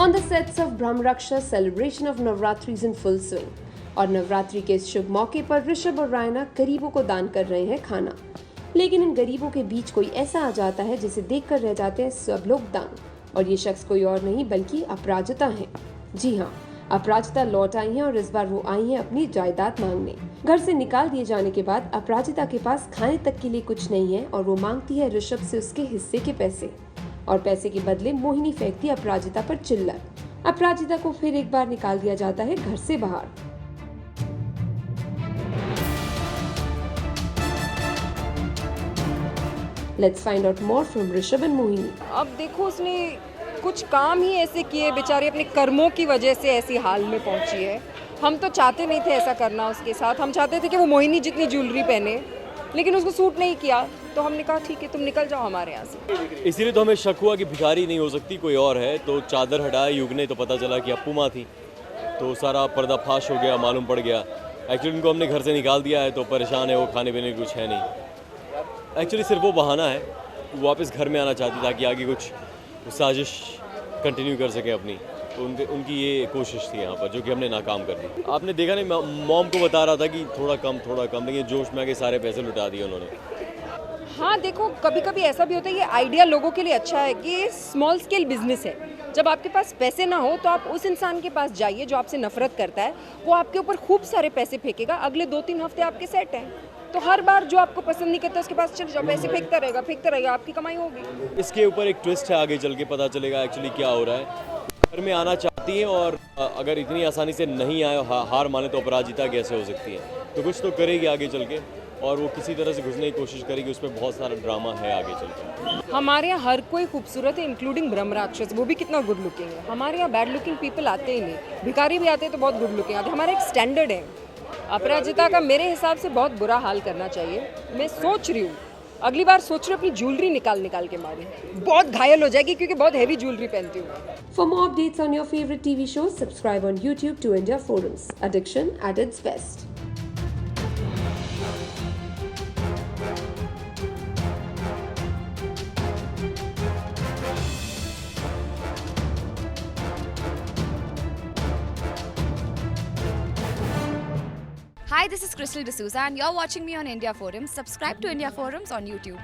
On the sets of Brahmraksha, celebration of Navratris in full swing. और नवरात्रि के इस शुभ मौके पर ऋषभ और रायना गरीबों को दान कर रहे हैं खाना। लेकिन इन गरीबों के बीच कोई ऐसा आ जाता है जिसे देखकर रह जाते हैं सब लोग दंग। और ये शख्स कोई और नहीं बल्कि अपराजिता है। जी हाँ, अपराजिता लौट आई हैं और इस बार वो आई हैं अपनी जायदाद मांगने। घर से निकाल दिए जाने के बाद अपराजिता के पास खाने तक के लिए कुछ नहीं है और वो मांगती है ऋषभ से उसके हिस्से के पैसे। और पैसे के बदले मोहिनी फेंकती है अपराजिता पर चिल्लर। अपराजिता को फिर एक बार निकाल दिया जाता है घर से बाहर। Let's find out more from Rishabh and Mohini. अब देखो, उसने कुछ काम ही ऐसे किए, बेचारी अपने कर्मों की वजह से ऐसी हाल में पहुंची है। हम तो चाहते नहीं थे ऐसा करना उसके साथ। हम चाहते थे कि वो मोहिनी जितनी ज्वेलरी पहने, लेकिन उसको सूट नहीं किया, तो हमने कहा ठीक है, तुम निकल जाओ हमारे यहाँ से। इसीलिए तो हमें शक हुआ कि भिखारी नहीं हो सकती, कोई और है। तो चादर हटाया युगने तो पता चला कि अप्पू माँ थी। तो सारा पर्दाफाश हो गया, मालूम पड़ गया। एक्चुअली उनको हमने घर से निकाल दिया है, तो परेशान है वो, खाने पीने की कुछ है नहीं। एक्चुअली सिर्फ वो बहाना है, वो वापस घर में आना चाहती ताकि आगे कुछ साजिश कंटिन्यू कर सके अपनी। तो उनकी ये कोशिश थी यहाँ पर, जो कि हमने नाकाम कर दी। आपने देखा नहीं, मॉम को बता रहा था कि थोड़ा कम, लेकिन जोश में आके सारे पैसे लुटा दिए उन्होंने। हाँ देखो, कभी कभी ऐसा भी होता है, ये आइडिया लोगों के लिए अच्छा है कि स्मॉल स्केल बिजनेस है। जब आपके पास पैसे ना हो तो आप उस इंसान के पास जाइए जो आपसे नफरत करता है, वो आपके ऊपर खूब सारे पैसे फेंकेगा, अगले 2-3 हफ्ते आपके सेट हैं। तो हर बार जो आपको पसंद नहीं करता उसके पास चले जाओ, पैसे फेंकता रहेगा, आपकी कमाई होगी। इसके ऊपर एक ट्विस्ट है, आगे चल के पता चलेगा एक्चुअली क्या हो रहा है। घर में आना चाहती है और अगर इतनी आसानी से नहीं आए, हार माने, तो अपराजिता कैसे हो सकती है। तो कुछ तो करेगी आगे चल के, और वो किसी तरह से घुसने की कोशिश करेगी। उसमें बहुत सारा ड्रामा है आगे चल के। हमारे यहाँ हर कोई खूबसूरत है, इंक्लूडिंग ब्रह्मराक्षस, वो भी कितना गुड लुकिंग है। हमारे यहाँ बैड लुकिंग पीपल आते ही नहीं, भिखारी भी आते हैं तो बहुत गुड लुकिंग आते हैं। हमारा एक स्टैंडर्ड है। अपराजिता का मेरे हिसाब से बहुत बुरा हाल करना चाहिए। मैं सोच रही हूँ, अगली बार सोच रही हूँ अपनी ज्वेलरी निकाल के मारे, बहुत घायल हो जाएगी क्योंकि बहुत हेवी ज्वेलरी पहनती हूँ। For more updates on your favorite TV shows, subscribe on YouTube to India Forums. Addiction at its best. Hi, this is Crystal D'Souza and you're watching me on India Forums. Subscribe to India Forums on YouTube.